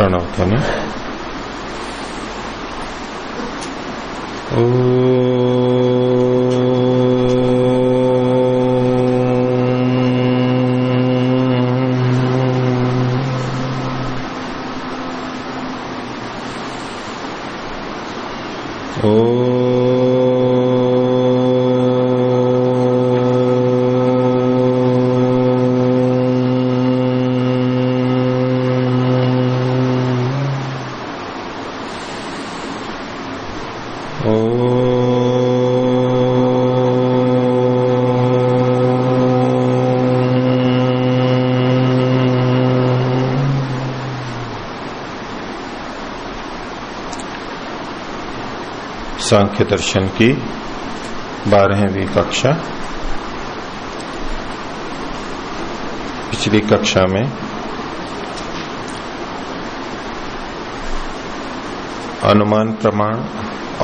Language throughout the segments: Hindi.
प्रणव ध्वनि। सांख्य दर्शन की 12वीं कक्षा। पिछली कक्षा में अनुमान प्रमाण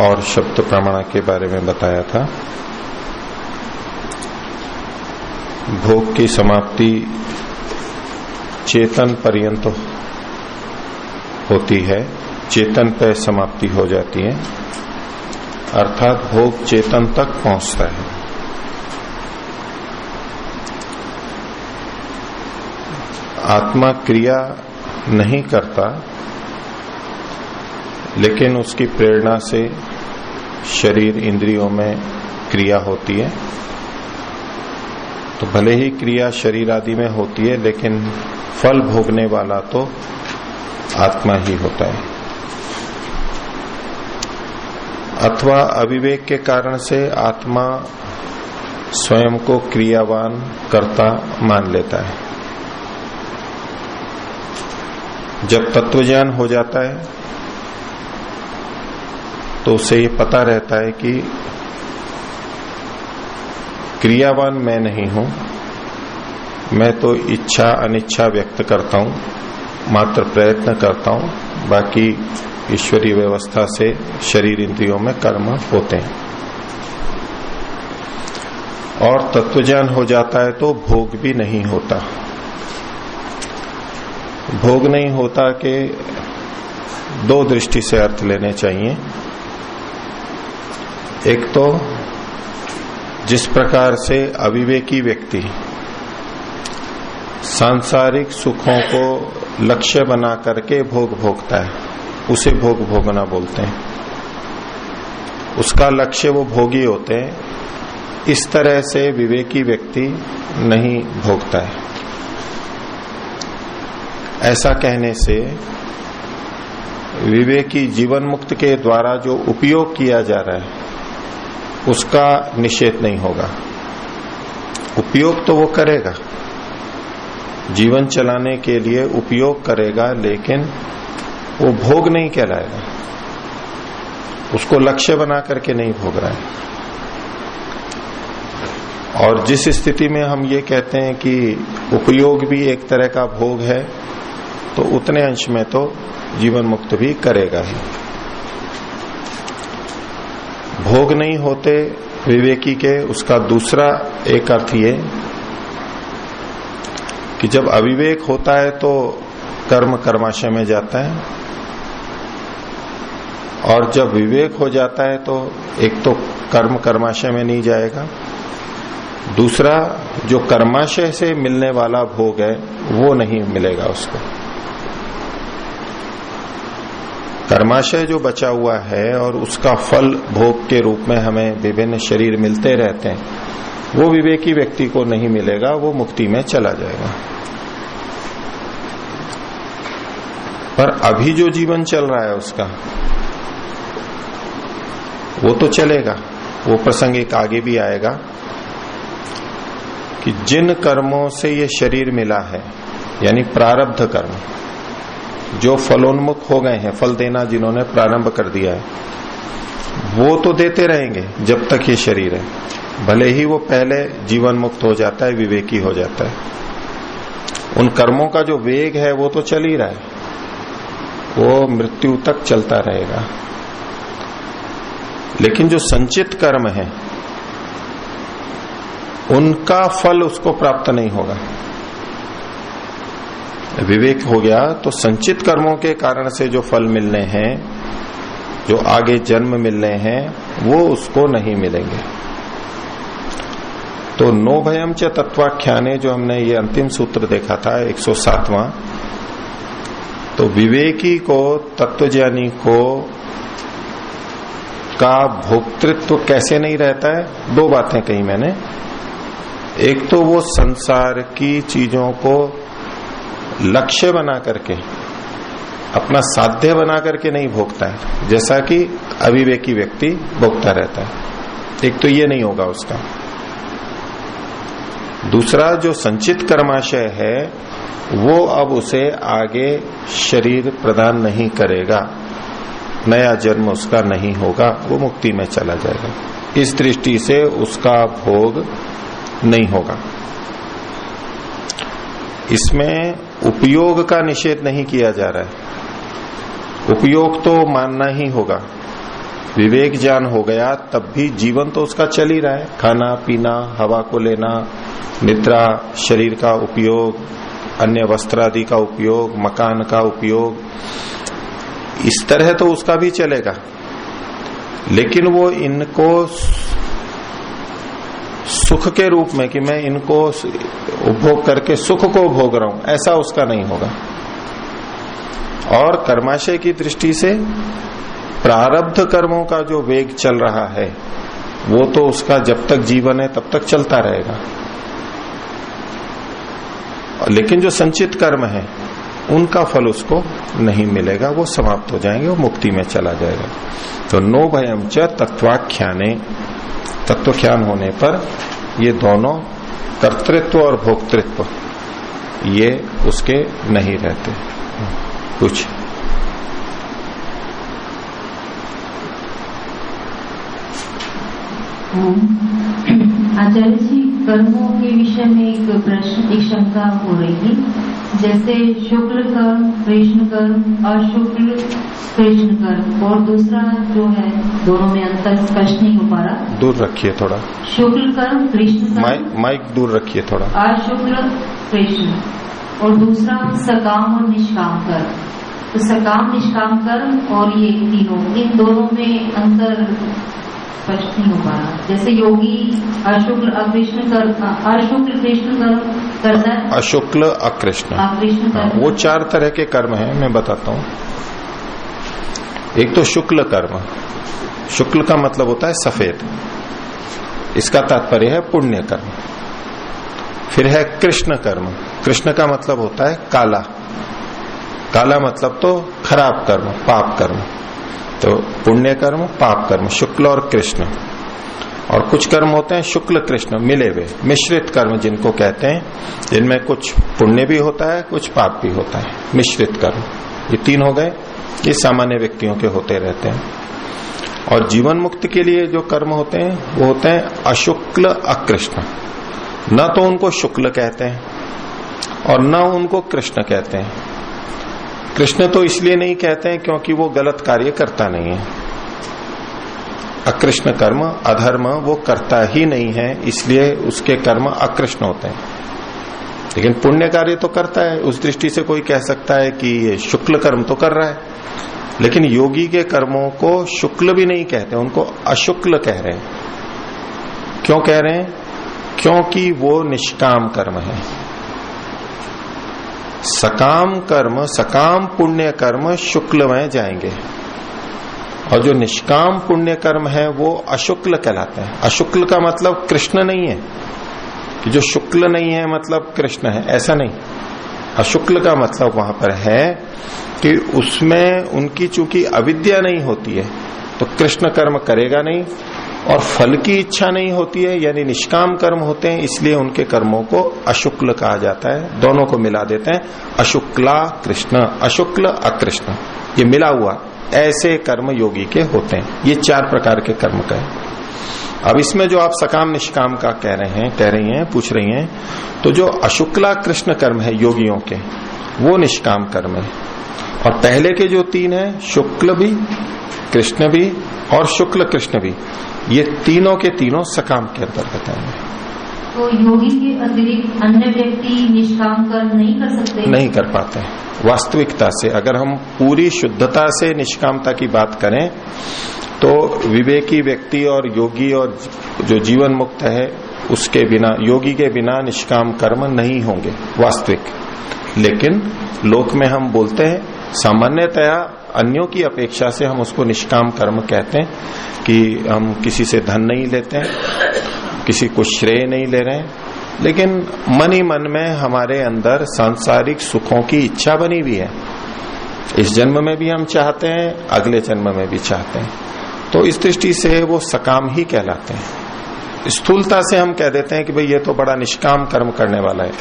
और शब्द प्रमाण के बारे में बताया था। भोग की समाप्ति चेतन पर्यंत होती है, चेतन पे समाप्ति हो जाती है, अर्थात भोग चेतन तक पहुंचता है। आत्मा क्रिया नहीं करता, लेकिन उसकी प्रेरणा से शरीर इंद्रियों में क्रिया होती है। तो भले ही क्रिया शरीर आदि में होती है, लेकिन फल भोगने वाला तो आत्मा ही होता है। अथवा अविवेक के कारण से आत्मा स्वयं को क्रियावान कर्ता मान लेता है। जब तत्वज्ञान हो जाता है तो उसे ये पता रहता है कि क्रियावान मैं नहीं हूं, मैं तो इच्छा अनिच्छा व्यक्त करता हूं, मात्र प्रयत्न करता हूं, बाकी ईश्वरीय व्यवस्था से शरीर इंद्रियों में कर्म होते हैं। और तत्वज्ञान हो जाता है तो भोग भी नहीं होता। भोग नहीं होता के दो दृष्टि से अर्थ लेने चाहिए। एक तो जिस प्रकार से अविवेकी व्यक्ति सांसारिक सुखों को लक्ष्य बना करके भोग भोगता है, उसे भोग भोगना बोलते हैं। उसका लक्ष्य वो भोगी होते हैं। इस तरह से विवेकी व्यक्ति नहीं भोगता है। ऐसा कहने से विवेकी जीवन मुक्त के द्वारा जो उपयोग किया जा रहा है उसका निषेध नहीं होगा। उपयोग तो वो करेगा, जीवन चलाने के लिए उपयोग करेगा, लेकिन वो भोग नहीं कहलाएगा। उसको लक्ष्य बना करके नहीं भोग रहा है। और जिस स्थिति में हम ये कहते हैं कि उपयोग भी एक तरह का भोग है, तो उतने अंश में तो जीवन मुक्त भी करेगा ही। भोग नहीं होते विवेकी के, उसका दूसरा एक अर्थ ये कि जब अविवेक होता है तो कर्म कर्माशय में जाता है, और जब विवेक हो जाता है तो एक तो कर्म कर्माशय में नहीं जाएगा, दूसरा जो कर्माशय से मिलने वाला भोग है वो नहीं मिलेगा उसको। कर्माशय जो बचा हुआ है और उसका फल भोग के रूप में हमें विभिन्न शरीर मिलते रहते हैं, वो विवेकी व्यक्ति को नहीं मिलेगा, वो मुक्ति में चला जाएगा। पर अभी जो जीवन चल रहा है उसका, वो तो चलेगा। वो प्रसंग एक आगे भी आएगा कि जिन कर्मों से ये शरीर मिला है, यानी प्रारब्ध कर्म, जो फलोन्मुख हो गए हैं, फल देना जिन्होंने प्रारंभ कर दिया है, वो तो देते रहेंगे जब तक ये शरीर है। भले ही वो पहले जीवन मुक्त हो जाता है, विवेकी हो जाता है, उन कर्मों का जो वेग है वो तो चल ही रहा है, वो मृत्यु तक चलता रहेगा। लेकिन जो संचित कर्म है उनका फल उसको प्राप्त नहीं होगा। विवेक हो गया तो संचित कर्मों के कारण से जो फल मिलने हैं, जो आगे जन्म मिलने हैं, वो उसको नहीं मिलेंगे। तो नो भयम च तत्वाख्याने, जो हमने ये अंतिम सूत्र देखा था 107वां, तो विवेकी को, तत्वज्ञानी को का भोक्तृत्व कैसे नहीं रहता है? दो बातें कही मैंने। एक तो वो संसार की चीजों को लक्ष्य बना करके, अपना साध्य बना करके नहीं भोगता है, जैसा कि अविवेकी व्यक्ति भोगता रहता है। एक तो ये नहीं होगा उसका। दूसरा, जो संचित कर्माशय है वो अब उसे आगे शरीर प्रदान नहीं करेगा, नया जन्म उसका नहीं होगा, वो मुक्ति में चला जाएगा। इस दृष्टि से उसका भोग नहीं होगा। इसमें उपयोग का निषेध नहीं किया जा रहा है। उपयोग तो मानना ही होगा। विवेक ज्ञान हो गया तब भी जीवन तो उसका चल ही रहा है। खाना पीना, हवा को लेना, निद्रा, शरीर का उपयोग, अन्य वस्त्र आदि का उपयोग, मकान का उपयोग, इस तरह तो उसका भी चलेगा। लेकिन वो इनको सुख के रूप में कि मैं इनको उपभोग करके सुख को भोग रहा हूं, ऐसा उसका नहीं होगा। और कर्माशय की दृष्टि से प्रारब्ध कर्मों का जो वेग चल रहा है वो तो उसका जब तक जीवन है तब तक चलता रहेगा। लेकिन जो संचित कर्म है उनका फल उसको नहीं मिलेगा, वो समाप्त हो जाएंगे, वो मुक्ति में चला जाएगा। तो नो भयम च तत्वाख्याने, तत्वख्यान होने पर ये दोनों कर्तृत्व और भोक्तृत्व ये उसके नहीं रहते। कुछ आचार्य जी, कर्मों के विषय में एक प्रश्न, एक शंका हो रही थी। जैसे शुक्ल कर्म, कृष्ण कर्म, अशुक्ल कृष्ण कर्म, और दूसरा जो है दोनों में अंतर स्पष्ट नहीं हो पा रहा। दूर रखिए थोड़ा। शुक्ल कर्म, कृष्ण कर्म, माइक दूर रखिए थोड़ा। अशुक्ल कृष्ण, और दूसरा सकाम और निष्काम कर्म। तो सकाम निष्काम कर्म और ये तीनों, इन दोनों में अंतर स्पष्ट नहीं हो पा रहा। जैसे योगी अशुक्ल अकृष्ण कर्म, अशुक्ल कृष्ण कर्म करता है, अशुक्ल अकृष्ण कर्म, वो 4 तरह के कर्म हैं, मैं बताता हूं। एक तो शुक्ल कर्म, शुक्ल का मतलब होता है सफेद, इसका तात्पर्य है पुण्य कर्म। फिर है कृष्ण कर्म, कृष्ण का मतलब होता है काला, काला मतलब तो खराब कर्म, पाप कर्म। तो पुण्य कर्म, पाप कर्म, शुक्ल और कृष्ण। और कुछ कर्म होते हैं शुक्ल कृष्ण मिले हुए, मिश्रित कर्म जिनको कहते हैं, जिनमें कुछ पुण्य भी होता है, कुछ पाप भी होता है, मिश्रित कर्म। ये 3 हो गए, ये सामान्य व्यक्तियों के होते रहते हैं। और जीवन मुक्त के लिए जो कर्म होते हैं वो होते हैं अशुक्ल अकृष्ण। न तो उनको शुक्ल कहते हैं और न उनको कृष्ण कहते हैं। कृष्ण तो इसलिए नहीं कहते हैं क्योंकि वो गलत कार्य करता नहीं है। अकृष्ण कर्म, अधर्म वो करता ही नहीं है, इसलिए उसके कर्म अकृष्ण होते हैं। लेकिन पुण्य कार्य तो करता है। उस दृष्टि से कोई कह सकता है कि ये शुक्ल कर्म तो कर रहा है, लेकिन योगी के कर्मों को शुक्ल भी नहीं कहते, उनको अशुक्ल कह रहे हैं। क्यों कह रहे हैं? क्योंकि वो निष्काम कर्म है। सकाम कर्म, सकाम पुण्य कर्म शुक्ल में जाएंगे, और जो निष्काम पुण्य कर्म है वो अशुक्ल कहलाते हैं। अशुक्ल का मतलब कृष्ण नहीं है कि जो शुक्ल नहीं है मतलब कृष्ण है, ऐसा नहीं। अशुक्ल का मतलब वहां पर है कि उसमें उनकी चूंकि अविद्या नहीं होती है तो कृष्ण कर्म करेगा नहीं, और फल की इच्छा नहीं होती है, यानी निष्काम कर्म होते हैं, इसलिए उनके कर्मों को अशुक्ल कहा जाता है। दोनों को मिला देते हैं, अशुक्ला कृष्ण, अशुक्ल अकृष्ण, ये मिला हुआ ऐसे कर्म योगी के होते हैं। ये 4 प्रकार के कर्म का है। अब इसमें जो आप सकाम निष्काम का कह रही हैं, पूछ रही हैं, तो जो अशुक्ला कृष्ण कर्म है योगियों के, वो निष्काम कर्म है। और पहले के जो 3 है, शुक्ल भी, कृष्ण भी और शुक्ल कृष्ण भी, ये तीनों के तीनों सकाम के अंतर्गत आएंगे। तो योगी के अतिरिक्त अन्य व्यक्ति निष्काम कर्म नहीं कर सकते? नहीं कर पाते। वास्तविकता से अगर हम पूरी शुद्धता से निष्कामता की बात करें तो विवेकी व्यक्ति और योगी और जो जीवन मुक्त है उसके बिना, योगी के बिना निष्काम कर्म नहीं होंगे वास्तविक। लेकिन लोक में हम बोलते हैं, सामान्यतया अन्यों की अपेक्षा से हम उसको निष्काम कर्म कहते हैं कि हम किसी से धन नहीं लेते हैं, किसी को श्रेय नहीं ले रहे हैं, लेकिन मन ही मन में हमारे अंदर सांसारिक सुखों की इच्छा बनी हुई है। इस जन्म में भी हम चाहते हैं, अगले जन्म में भी चाहते हैं, तो इस दृष्टि से वो सकाम ही कहलाते हैं। स्थूलता से हम कह देते हैं कि भाई ये तो बड़ा निष्काम कर्म करने वाला है,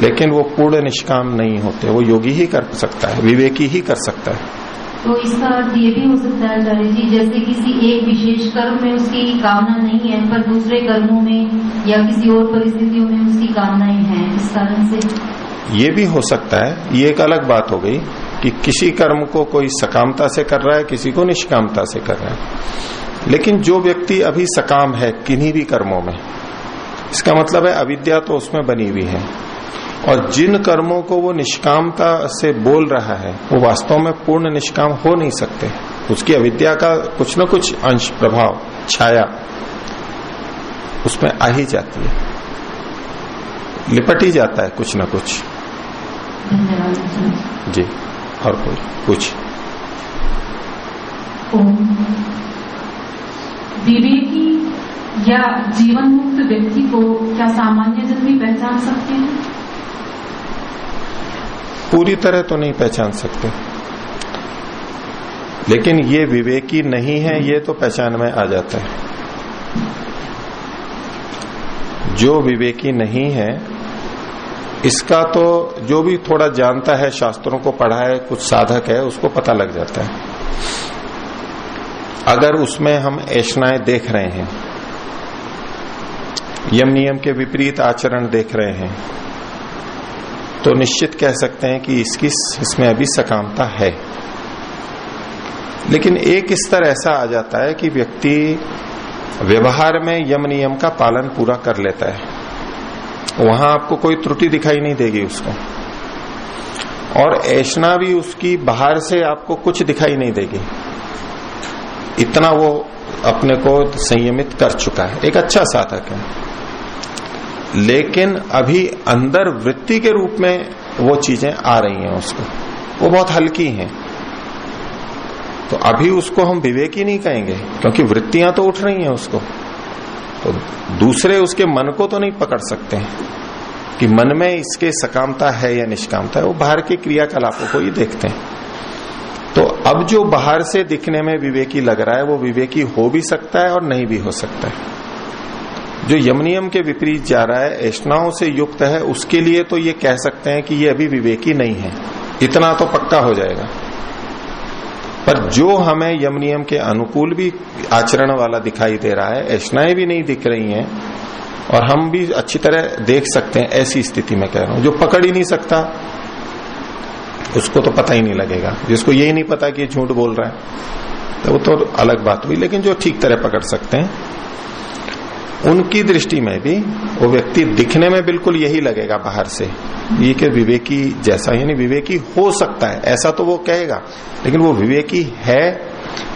लेकिन वो पूर्ण निष्काम नहीं होते, वो योगी ही कर सकता है, विवेकी ही कर सकता है। तो इसका अर्थ ये भी हो सकता है आचार्य जी, जैसे किसी एक विशेष कर्म में उसकी कामना नहीं है पर दूसरे कर्मों में या किसी और परिस्थितियों में उसकी कामनाएं हैं, इस कारण से ये भी हो सकता है। ये एक अलग बात हो गई कि किसी कर्म को कोई सकामता से कर रहा है, किसी को निष्कामता से कर रहा है। लेकिन जो व्यक्ति अभी सकाम है किन्हीं भी कर्मों में, इसका मतलब है अविद्या तो उसमें बनी हुई है, और जिन कर्मों को वो निष्कामता से बोल रहा है वो वास्तव में पूर्ण निष्काम हो नहीं सकते। उसकी अविद्या का कुछ न कुछ अंश, प्रभाव, छाया उसमें आ ही जाती है, लिपट ही जाता है कुछ न कुछ। जी, और कोई कुछ? विवेकी या जीवन मुक्त व्यक्ति को क्या सामान्य जन भी पहचान सकते हैं? पूरी तरह तो नहीं पहचान सकते, लेकिन ये विवेकी नहीं है ये तो पहचान में आ जाता है। जो विवेकी नहीं है इसका तो जो भी थोड़ा जानता है, शास्त्रों को पढ़ा है, कुछ साधक है, उसको पता लग जाता है। अगर उसमें हम ऐषणाएं देख रहे हैं, यम नियम के विपरीत आचरण देख रहे हैं, तो निश्चित कह सकते हैं कि इसमें अभी सकामता है। लेकिन एक स्तर ऐसा आ जाता है कि व्यक्ति व्यवहार में यम नियम का पालन पूरा कर लेता है, वहां आपको कोई त्रुटि दिखाई नहीं देगी उसको, और ऐषणा भी उसकी बाहर से आपको कुछ दिखाई नहीं देगी, इतना वो अपने को संयमित कर चुका है, एक अच्छा साधक है। लेकिन अभी अंदर वृत्ति के रूप में वो चीजें आ रही हैं उसको, वो बहुत हल्की हैं, तो अभी उसको हम विवेकी नहीं कहेंगे, क्योंकि वृत्तियां तो उठ रही हैं उसको, तो दूसरे उसके मन को तो नहीं पकड़ सकते हैं कि मन में इसके सकामता है या निष्कामता है, वो बाहर के क्रियाकलापों को ही देखते हैं। तो अब जो बाहर से दिखने में विवेकी लग रहा है वो विवेकी हो भी सकता है और नहीं भी हो सकता है। जो यम नियम के विपरीत जा रहा है, ऐषणाओं से युक्त है, उसके लिए तो ये कह सकते हैं कि ये अभी विवेकी नहीं है, इतना तो पक्का हो जाएगा। पर जो हमें यम नियम के अनुकूल भी आचरण वाला दिखाई दे रहा है, ऐषणाएं भी नहीं दिख रही हैं और हम भी अच्छी तरह देख सकते हैं, ऐसी स्थिति में कह रहा हूं, जो पकड़ ही नहीं सकता उसको तो पता ही नहीं लगेगा, जिसको यही नहीं पता कि झूठ बोल रहा है तो वो तो अलग बात हुई। लेकिन जो ठीक तरह पकड़ सकते हैं उनकी दृष्टि में भी वो व्यक्ति दिखने में बिल्कुल यही लगेगा बाहर से, ये कि विवेकी जैसा, यानी विवेकी हो सकता है ऐसा तो वो कहेगा, लेकिन वो विवेकी है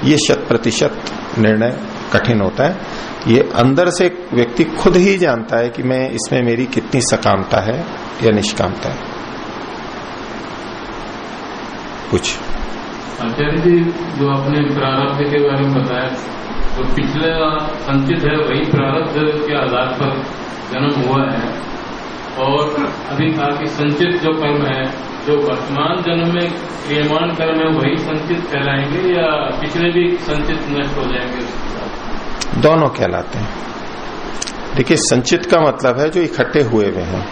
ये 100% निर्णय कठिन होता है। ये अंदर से व्यक्ति खुद ही जानता है कि मैं इसमें मेरी कितनी सकामता है या निष्कामता है। कुछ आचार्य जी, जो आपने प्रारब्ध के बारे में बताया, तो पिछले संचित है वही प्रारब्ध के आधार पर जन्म हुआ है, और अभी कहा कि संचित जो कर्म है, जो वर्तमान जन्म में क्रियमान कर्म है, वही संचित कहलाएंगे या पिछले भी संचित नष्ट हो जाएंगे? दोनों कहलाते हैं। देखिए, संचित का मतलब है जो इकट्ठे हुए हुए हैं।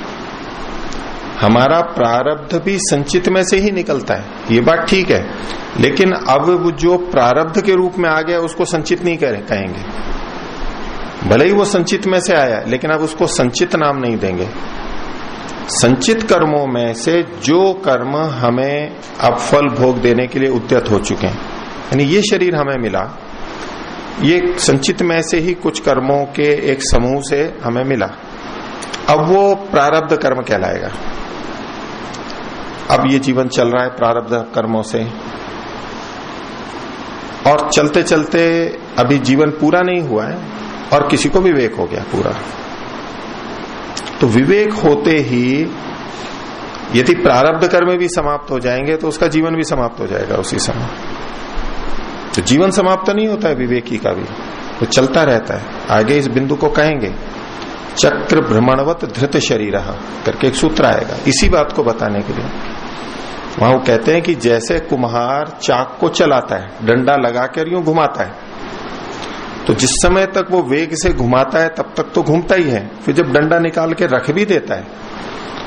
हमारा प्रारब्ध भी संचित में से ही निकलता है, ये बात ठीक है, लेकिन अब वो जो प्रारब्ध के रूप में आ गया उसको संचित नहीं कहेंगे। भले ही वो संचित में से आया, लेकिन अब उसको संचित नाम नहीं देंगे। संचित कर्मों में से जो कर्म हमें अब फल भोग देने के लिए उद्यत हो चुके हैं, यानी ये शरीर हमें मिला, ये संचित में से ही कुछ कर्मों के एक समूह से हमें मिला, अब वो प्रारब्ध कर्म कहलाएगा। अब ये जीवन चल रहा है प्रारब्ध कर्मों से, और चलते चलते अभी जीवन पूरा नहीं हुआ है और किसी को विवेक हो गया पूरा। तो विवेक होते ही यदि प्रारब्ध कर्म भी समाप्त हो जाएंगे तो उसका जीवन भी समाप्त हो जाएगा उसी समय। तो जीवन समाप्त नहीं होता है विवेकी का भी, वो चलता रहता है। आगे इस बिंदु को कहेंगे, चक्र भ्रमणवत धृत शरीर करके एक सूत्र आएगा इसी बात को बताने के लिए। वहां वो कहते हैं कि जैसे कुम्हार चाक को चलाता है, डंडा लगाकर यूं घुमाता है, तो जिस समय तक वो वेग से घुमाता है तब तक तो घूमता ही है, फिर जब डंडा निकाल के रख भी देता है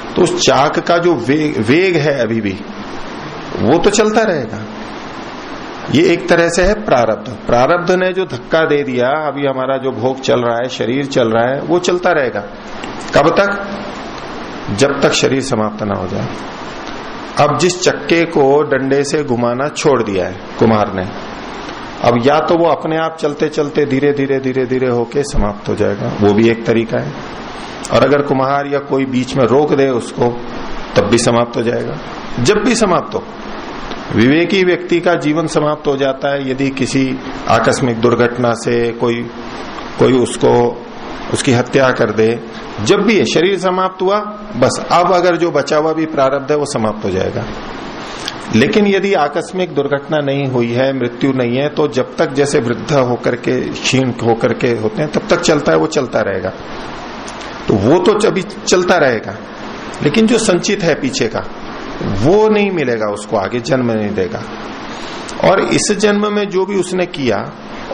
तो उस चाक का जो वेग है अभी भी वो तो चलता रहेगा। ये एक तरह से है प्रारब्ध। प्रारब्ध ने जो धक्का दे दिया, अभी हमारा जो भोग चल रहा है, शरीर चल रहा है, वो चलता रहेगा। कब तक? जब तक शरीर समाप्त ना हो जाए। अब जिस चक्के को डंडे से घुमाना छोड़ दिया है कुम्हार ने, अब या तो वो अपने आप चलते चलते धीरे धीरे धीरे धीरे होके समाप्त हो जाएगा, वो भी एक तरीका है। और अगर कुम्हार या कोई बीच में रोक दे उसको, तब भी समाप्त हो जाएगा। जब भी समाप्त हो, विवेकी व्यक्ति का जीवन समाप्त हो जाता है यदि किसी आकस्मिक दुर्घटना से कोई उसकी हत्या कर दे। जब भी शरीर समाप्त हुआ, बस अब अगर जो बचा हुआ भी प्रारब्ध है वो समाप्त हो जाएगा। लेकिन यदि आकस्मिक दुर्घटना नहीं हुई है, मृत्यु नहीं है, तो जब तक जैसे वृद्ध होकर के क्षीण होकर के होते हैं तब तक चलता है, वो चलता रहेगा। तो वो तो अभी चलता रहेगा, लेकिन जो संचित है पीछे का वो नहीं मिलेगा उसको, आगे जन्म नहीं देगा। और इस जन्म में जो भी उसने किया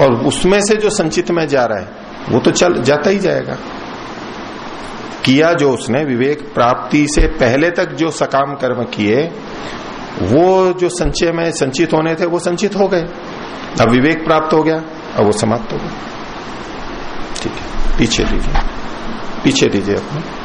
और उसमें से जो संचित में जा रहा है वो तो चल जाता ही जाएगा। किया जो उसने विवेक प्राप्ति से पहले तक जो सकाम कर्म किए, वो जो संचय में संचित होने थे वो संचित हो गए। अब विवेक प्राप्त हो गया, अब वो समाप्त हो गया। ठीक है, पीछे दीजिए अपने।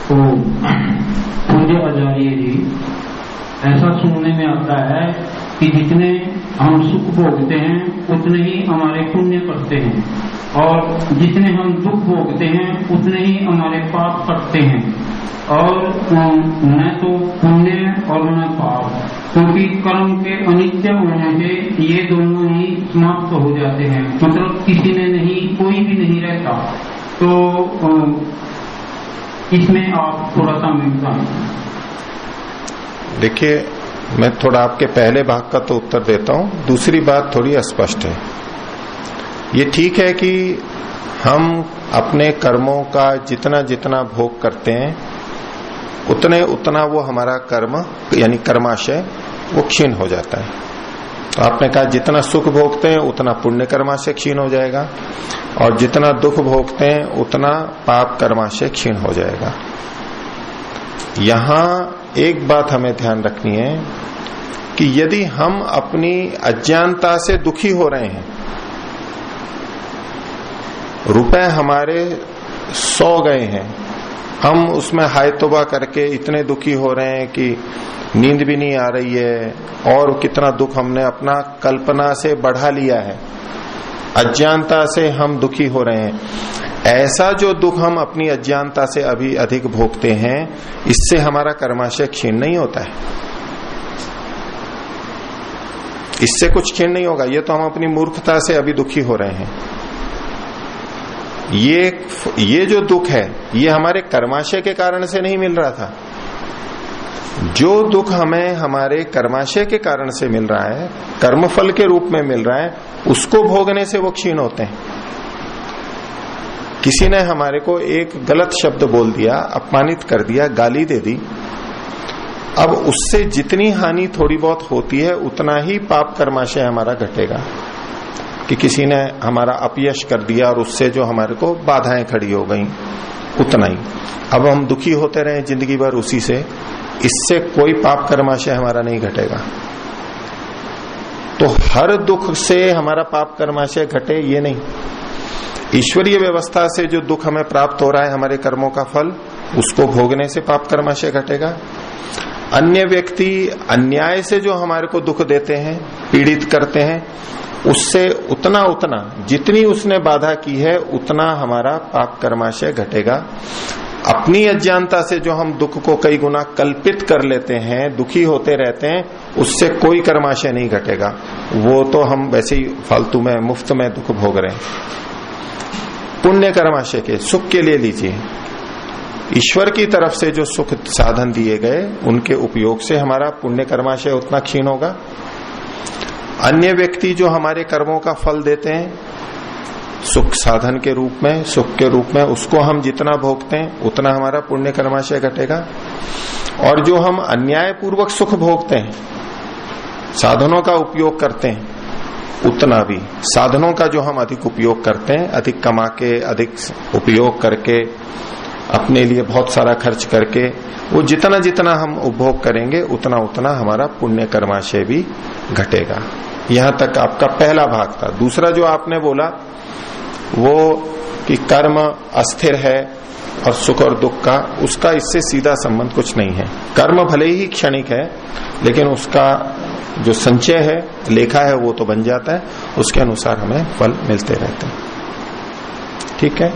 तो पूज्य आचार्य जी, ऐसा सुनने में आता है कि जितने हम सुख भोगते हैं उतने ही हमारे पुण्य करते हैं, और जितने हम दुख भोगते हैं उतने ही हमारे पाप करते हैं। और न तो पुण्य और न पाप, क्योंकि कर्म के अनित्य होने से ये दोनों ही समाप्त हो जाते हैं। मतलब किसी ने नहीं, कोई भी नहीं रहता। तो इसमें आप थोड़ा सा मिलता है। देखिए, मैं थोड़ा आपके पहले भाग का तो उत्तर देता हूं, दूसरी बात थोड़ी अस्पष्ट है। ये ठीक है कि हम अपने कर्मों का जितना जितना भोग करते हैं उतना वो हमारा कर्म यानी कर्माशय वो क्षीण हो जाता है। तो आपने कहा जितना सुख भोगते हैं उतना पुण्य कर्माशय क्षीण हो जाएगा, और जितना दुख भोगते हैं उतना पाप कर्माशय क्षीण हो जाएगा। यहां एक बात हमें ध्यान रखनी है कि यदि हम अपनी अज्ञानता से दुखी हो रहे हैं, रुपए हमारे 100 गए हैं, हम उसमें हाय तौबा करके इतने दुखी हो रहे हैं कि नींद भी नहीं आ रही है, और कितना दुख हमने अपना कल्पना से बढ़ा लिया है, अज्ञानता से हम दुखी हो रहे हैं। ऐसा जो दुख हम अपनी अज्ञानता से अभी अधिक भोगते हैं, इससे हमारा कर्माशय क्षीण नहीं होता है, इससे कुछ क्षीण नहीं होगा। ये तो हम अपनी मूर्खता से अभी दुखी हो रहे हैं। ये जो दुख है ये हमारे कर्माशय के कारण से नहीं मिल रहा था। जो दुख हमें हमारे कर्माशय के कारण से मिल रहा है, कर्मफल के रूप में मिल रहा है, उसको भोगने से वो क्षीण होते हैं। किसी ने हमारे को एक गलत शब्द बोल दिया, अपमानित कर दिया, गाली दे दी, अब उससे जितनी हानि थोड़ी बहुत होती है उतना ही पाप कर्माशय हमारा घटेगा। कि किसी ने हमारा अपयश कर दिया और उससे जो हमारे को बाधाएं खड़ी हो गई, उतना ही। अब हम दुखी होते रहे जिंदगी भर उसी से, इससे कोई पाप कर्माशय हमारा नहीं घटेगा। तो हर दुख से हमारा पाप कर्माशय घटे ये नहीं, ईश्वरीय व्यवस्था से जो दुख हमें प्राप्त हो रहा है हमारे कर्मों का फल, उसको भोगने से पाप कर्माशय घटेगा। अन्य व्यक्ति अन्याय से जो हमारे को दुख देते हैं, पीड़ित करते हैं, उससे उतना जितनी उसने बाधा की है उतना हमारा पाप कर्माशय घटेगा। अपनी अज्ञानता से जो हम दुख को कई गुना कल्पित कर लेते हैं, दुखी होते रहते हैं, उससे कोई कर्माशय नहीं घटेगा। वो तो हम वैसे ही फालतू में मुफ्त में दुख भोग रहे हैं। पुण्य कर्माशय के सुख के लिए लीजिए, ईश्वर की तरफ से जो सुख साधन दिए गए उनके उपयोग से हमारा पुण्य कर्माशय उतना क्षीण होगा। अन्य व्यक्ति जो हमारे कर्मों का फल देते हैं सुख साधन के रूप में, सुख के रूप में, उसको हम जितना भोगते हैं उतना हमारा पुण्य कर्माशय घटेगा। और जो हम अन्याय पूर्वक सुख भोगते हैं, साधनों का उपयोग करते हैं, उतना भी साधनों का जो हम अधिक उपयोग करते हैं, अधिक कमा के, अधिक उपयोग करके, अपने लिए बहुत सारा खर्च करके, वो जितना जितना हम उपभोग करेंगे उतना उतना हमारा पुण्य कर्माशय भी घटेगा। यहां तक आपका पहला भाग था। दूसरा जो आपने बोला वो कि कर्म अस्थिर है और सुख और दुख का, उसका इससे सीधा संबंध कुछ नहीं है। कर्म भले ही क्षणिक है लेकिन उसका जो संचय है, लेखा है, वो तो बन जाता है, उसके अनुसार हमें फल मिलते रहते हैं। ठीक है,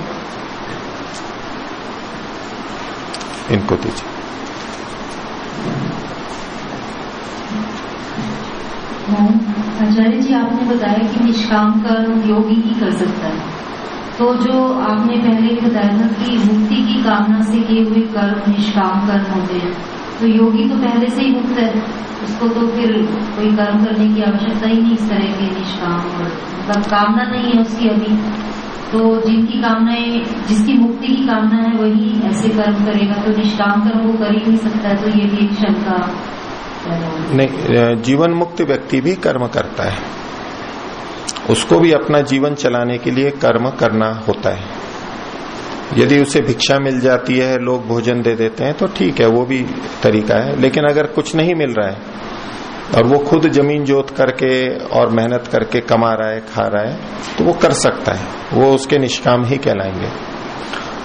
इनको दीजिए। आचार्य जी, आपने बताया कि निष्काम कर्म योगी ही कर सकता है, तो जो आपने पहले ही बताया था कि मुक्ति की कामना से किए हुए कर्म निष्काम कर्म होते हैं, तो योगी तो पहले से ही मुक्त है, उसको तो फिर कोई कर्म करने की आवश्यकता ही नहीं इस तरह के निष्काम, मतलब कामना नहीं है उसकी अभी। तो जिनकी कामनाएं, जिसकी मुक्ति की कामना है वही ऐसे कर्म करेगा, तो निष्काम कर्म वो कर ही नहीं सकता है, तो ये भी एक शंका नहीं। जीवन मुक्त व्यक्ति भी कर्म करता है, उसको भी अपना जीवन चलाने के लिए कर्म करना होता है। यदि उसे भिक्षा मिल जाती है, लोग भोजन दे देते हैं, तो ठीक है, वो भी तरीका है। लेकिन अगर कुछ नहीं मिल रहा है और वो खुद जमीन जोत करके और मेहनत करके कमा रहा है, खा रहा है, तो वो कर सकता है, वो उसके निष्काम ही कहलाएंगे।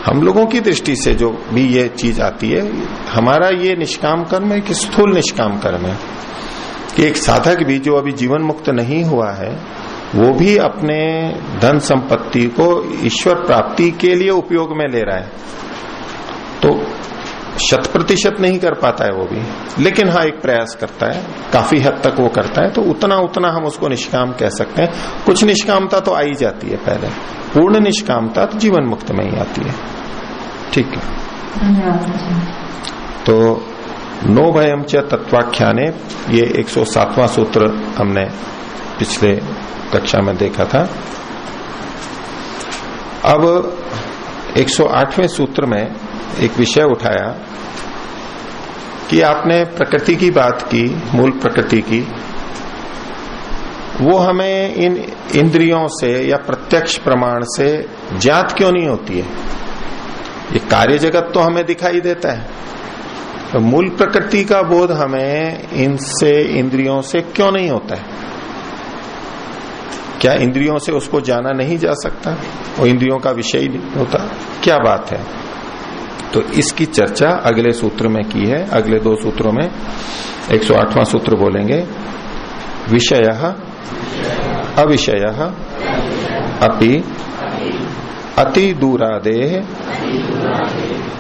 हम लोगों की दृष्टि से जो भी ये चीज आती है, हमारा ये निष्काम कर्म एक स्थूल निष्काम कर्म है कि एक साधक भी जो अभी जीवन मुक्त नहीं हुआ है, वो भी अपने धन संपत्ति को ईश्वर प्राप्ति के लिए उपयोग में ले रहा है। तो 100% नहीं कर पाता है वो भी, लेकिन हाँ एक प्रयास करता है, काफी हद तक वो करता है, तो उतना उतना हम उसको निष्काम कह सकते हैं। कुछ निष्कामता तो आई जाती है पहले, पूर्ण निष्कामता तो जीवन मुक्त में ही आती है। ठीक है, तो नो भयम च तत्वाख्याने, ये 107वां सूत्र हमने पिछले कक्षा में देखा था। अब 108वें सूत्र में एक विषय उठाया कि आपने प्रकृति की बात की, मूल प्रकृति की, वो हमें इन इंद्रियों से या प्रत्यक्ष प्रमाण से ज्ञात क्यों नहीं होती है? ये कार्य जगत तो हमें दिखाई देता है, तो मूल प्रकृति का बोध हमें इनसे, इंद्रियों से क्यों नहीं होता है? क्या इंद्रियों से उसको जाना नहीं जा सकता? वो इंद्रियों का विषय ही नहीं होता? क्या बात है? तो इसकी चर्चा अगले सूत्र में की है। अगले 2 सूत्रों में 108वां सूत्र बोलेंगे, विषयः अविषयः अपि अति दूरादेह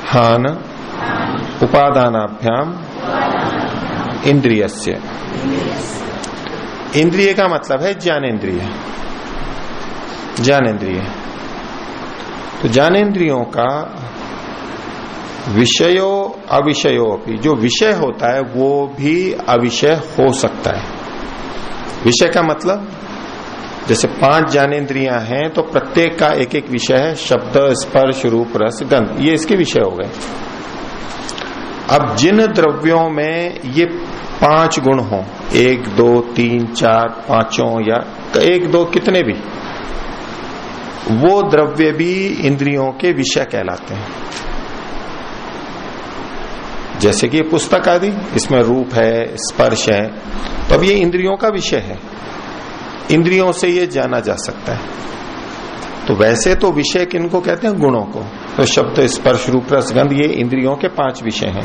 हान उपादानाभ्याम इंद्रियस्य। इंद्रिय का मतलब है ज्ञानेन्द्रिय। ज्ञानेन्द्रिय, तो ज्ञानेन्द्रियों का विषयो अविषयो अपि, जो विषय होता है वो भी अविषय हो सकता है। विषय का मतलब जैसे 5 ज्ञानेन्द्रियां हैं तो प्रत्येक का एक एक विषय है, शब्द, स्पर्श, रूप, रस, गंध, ये इसके विषय हो गए। अब जिन द्रव्यों में ये 5 गुण हो, 1, 2, 3, 4, 5 या 1, 2 कितने भी, वो द्रव्य भी इंद्रियों के विषय कहलाते हैं। जैसे कि ये पुस्तक आदि, इसमें रूप है, स्पर्श है, तो अब ये इंद्रियों का विषय है। इंद्रियों से ये जाना जा सकता है। तो वैसे तो विषय किनको कहते हैं? गुणों को। तो शब्द, स्पर्श, रूप, रस, गंध, ये इंद्रियों के 5 विषय हैं।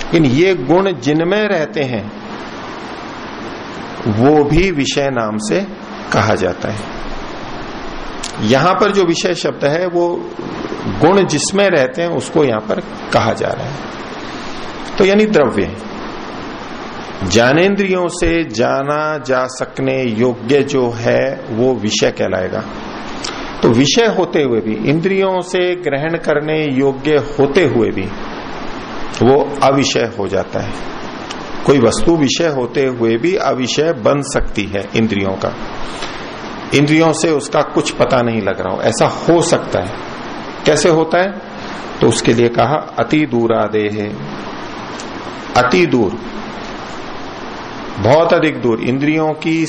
लेकिन ये गुण जिनमें रहते हैं वो भी विषय नाम से कहा जाता है। यहां पर जो विषय शब्द है वो गुण जिसमें रहते हैं उसको यहां पर कहा जा रहा है। तो यानी द्रव्य, ज्ञानेन्द्रियों से जाना जा सकने योग्य जो है वो विषय कहलाएगा। तो विषय होते हुए भी, इंद्रियों से ग्रहण करने योग्य होते हुए भी वो अविषय हो जाता है। कोई वस्तु विषय होते हुए भी अविषय बन सकती है इंद्रियों का। इंद्रियों से उसका कुछ पता नहीं लग रहा हो, ऐसा हो सकता है। कैसे होता है? तो उसके लिए कहा अति दूरादेह है। अति दूर, बहुत अधिक दूर, इंद्रियों की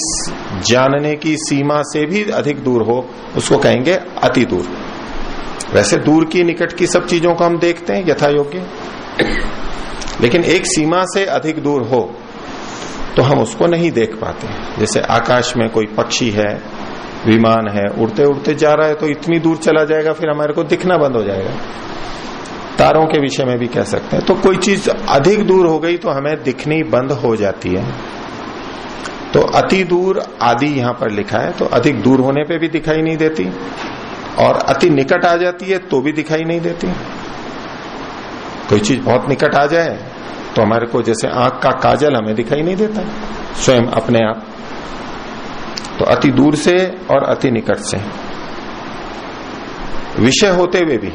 जानने की सीमा से भी अधिक दूर हो, उसको कहेंगे अति दूर। वैसे दूर की निकट की सब चीजों को हम देखते हैं यथा योग्य, लेकिन एक सीमा से अधिक दूर हो तो हम उसको नहीं देख पाते। जैसे आकाश में कोई पक्षी है, विमान है, उड़ते उड़ते जा रहा है तो इतनी दूर चला जाएगा फिर हमारे को दिखना बंद हो जाएगा। तारों के विषय में भी कह सकते हैं। तो कोई चीज अधिक दूर हो गई तो हमें दिखनी बंद हो जाती है। तो अति दूर आदि यहां पर लिखा है, तो अधिक दूर होने पे भी दिखाई नहीं देती, और अति निकट आ जाती है तो भी दिखाई नहीं देती। कोई चीज बहुत निकट आ जाए तो हमारे को, जैसे आंख का काजल हमें दिखाई नहीं देता स्वयं अपने आप। तो अति दूर से और अति निकट से, विषय होते हुए भी,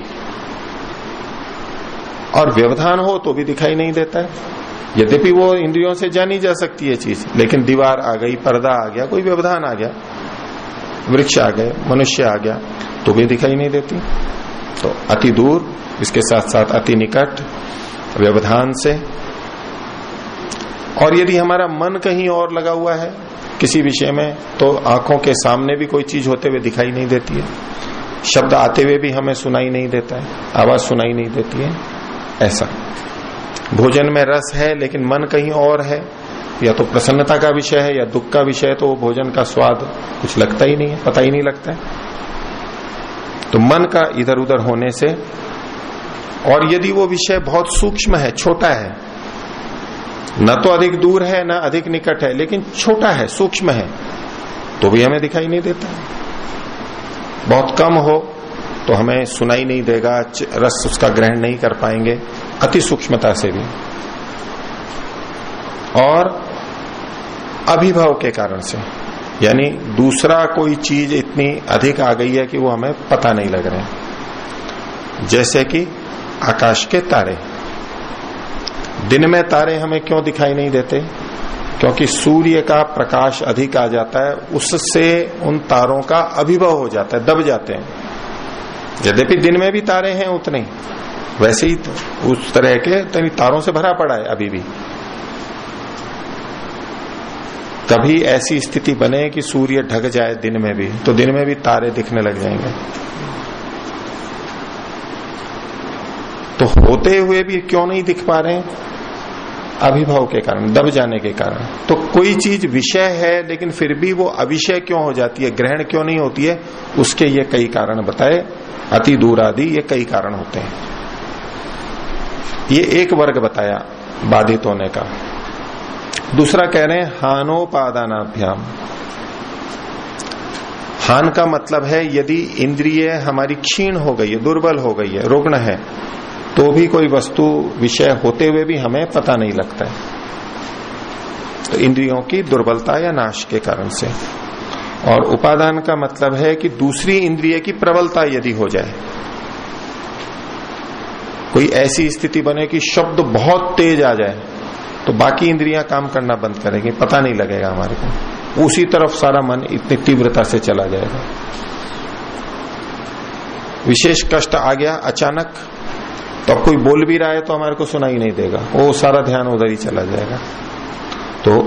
और व्यवधान हो तो भी दिखाई नहीं देता है। यद्यपि वो इंद्रियों से जानी जा सकती है चीज, लेकिन दीवार आ गई, पर्दा आ गया, कोई व्यवधान आ गया, वृक्ष आ गए, मनुष्य आ गया, तो भी दिखाई नहीं देती। तो अति दूर, इसके साथ साथ अति निकट, व्यवधान से। और यदि हमारा मन कहीं और लगा हुआ है किसी विषय में, तो आंखों के सामने भी कोई चीज होते हुए दिखाई नहीं देती है, शब्द आते हुए भी हमें सुनाई नहीं देता है, आवाज सुनाई नहीं देती है। ऐसा भोजन में रस है लेकिन मन कहीं और है, या तो प्रसन्नता का विषय है या दुख का विषय है, तो वो भोजन का स्वाद कुछ लगता ही नहीं है, पता ही नहीं लगता है। तो मन का इधर उधर होने से, और यदि वो विषय बहुत सूक्ष्म है, छोटा है, न तो अधिक दूर है न अधिक निकट है, लेकिन छोटा है, सूक्ष्म है, तो भी हमें दिखाई नहीं देता। बहुत कम हो तो हमें सुनाई नहीं देगा, रस उसका ग्रहण नहीं कर पाएंगे, अति सूक्ष्मता से भी। और अभिभव के कारण से, यानी दूसरा कोई चीज इतनी अधिक आ गई है कि वो हमें पता नहीं लग रहे हैं। जैसे कि आकाश के तारे, दिन में तारे हमें क्यों दिखाई नहीं देते? क्योंकि सूर्य का प्रकाश अधिक आ जाता है, उससे उन तारों का अभिभव हो जाता है, दब जाते हैं। यद्यपि दिन में भी तारे हैं उतने, वैसे ही उस तरह के तारों से भरा पड़ा है अभी भी। कभी ऐसी स्थिति बने कि सूर्य ढक जाए दिन में भी, तो दिन में भी तारे दिखने लग जाएंगे। तो होते हुए भी क्यों नहीं दिख पा रहे हैं? अभिभव के कारण, दब जाने के कारण। तो कोई चीज विषय है लेकिन फिर भी वो अविषय क्यों हो जाती है, ग्रहण क्यों नहीं होती है, उसके ये कई कारण बताए। अति दूर आदि ये कई कारण होते हैं। ये एक वर्ग बताया बाधित होने का। दूसरा कह रहे हैं हानोपादानाभ्याम। हान का मतलब है यदि इंद्रिय हमारी क्षीण हो गई है, दुर्बल हो गई है, रुग्ण है, तो भी कोई वस्तु विषय होते हुए भी हमें पता नहीं लगता है। तो इंद्रियों की दुर्बलता या नाश के कारण से। और उपादान का मतलब है कि दूसरी इंद्रिय की प्रबलता यदि हो जाए, कोई ऐसी स्थिति बने कि शब्द बहुत तेज आ जाए, तो बाकी इंद्रियां काम करना बंद करेंगी, पता नहीं लगेगा हमारे को, उसी तरफ सारा मन इतनी तीव्रता से चला जाएगा। विशेष कष्ट आ गया अचानक, तो अब कोई बोल भी रहा है तो हमारे को सुनाई नहीं देगा, वो सारा ध्यान उधर ही चला जाएगा। तो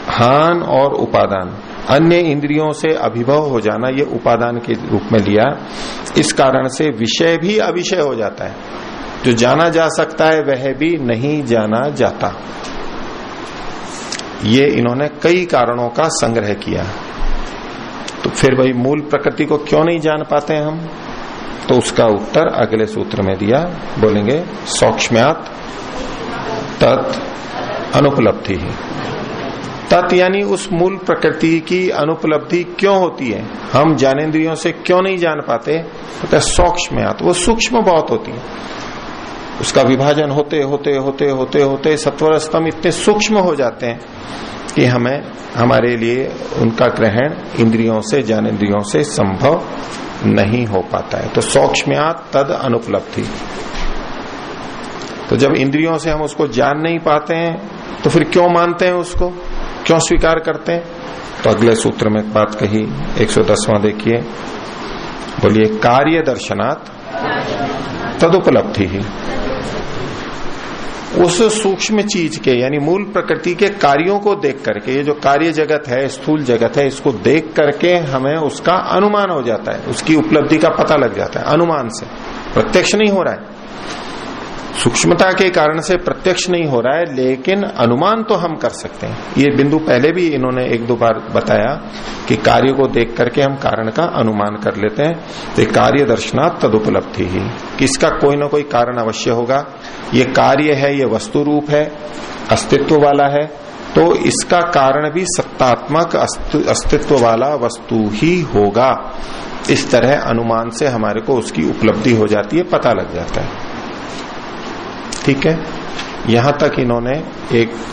हान और उपादान, अन्य इंद्रियों से अभिभव हो जाना, ये उपादान के रूप में लिया। इस कारण से विषय भी अविषय हो जाता है, जो जाना जा सकता है वह भी नहीं जाना जाता। ये इन्होंने कई कारणों का संग्रह किया। तो फिर भाई मूल प्रकृति को क्यों नहीं जान पाते हैं हम? तो उसका उत्तर अगले सूत्र में दिया, बोलेंगे सौक्ष्म्यात् तत् अनुपलब्धि ही। तत् यानी उस मूल प्रकृति की अनुपलब्धि क्यों होती है, हम ज्ञानेंद्रियों से क्यों नहीं जान पाते? तो सौक्ष्म्यात्, वो सूक्ष्म बहुत होती है, उसका विभाजन होते होते होते होते होते सत्वर स्तंभ इतने सूक्ष्म हो जाते हैं कि हमें हमारे लिए उनका ग्रहण इंद्रियों से ज्ञानेंद्रियों से संभव नहीं हो पाता है। तो सौक्ष्म्यात् तद अनुपलब्धि। तो जब इंद्रियों से हम उसको जान नहीं पाते हैं तो फिर क्यों मानते हैं उसको, क्यों स्वीकार करते हैं? तो अगले सूत्र में एक बात कही, 110वां देखिए, बोलिए कार्य दर्शनात् तदुपलब्धि ही। उस सूक्ष्म चीज के यानी मूल प्रकृति के कार्यों को देख करके, ये जो कार्य जगत है, स्थूल जगत है, इसको देख करके हमें उसका अनुमान हो जाता है, उसकी उपलब्धि का पता लग जाता है अनुमान से। प्रत्यक्ष नहीं हो रहा है, सूक्ष्मता के कारण से प्रत्यक्ष नहीं हो रहा है, लेकिन अनुमान तो हम कर सकते हैं। ये बिंदु पहले भी इन्होंने एक दो बार बताया कि कार्य को देख करके हम कारण का अनुमान कर लेते हैं। तो कार्य दर्शनात् तदुपलब्धि ही, किसका कोई ना कोई कारण अवश्य होगा। ये कार्य है, ये वस्तु रूप है, अस्तित्व वाला है, तो इसका कारण भी सत्तात्मक अस्तित्व वाला वस्तु ही होगा। इस तरह अनुमान से हमारे को उसकी उपलब्धि हो जाती है, पता लग जाता है। ठीक है, यहां तक इन्होंने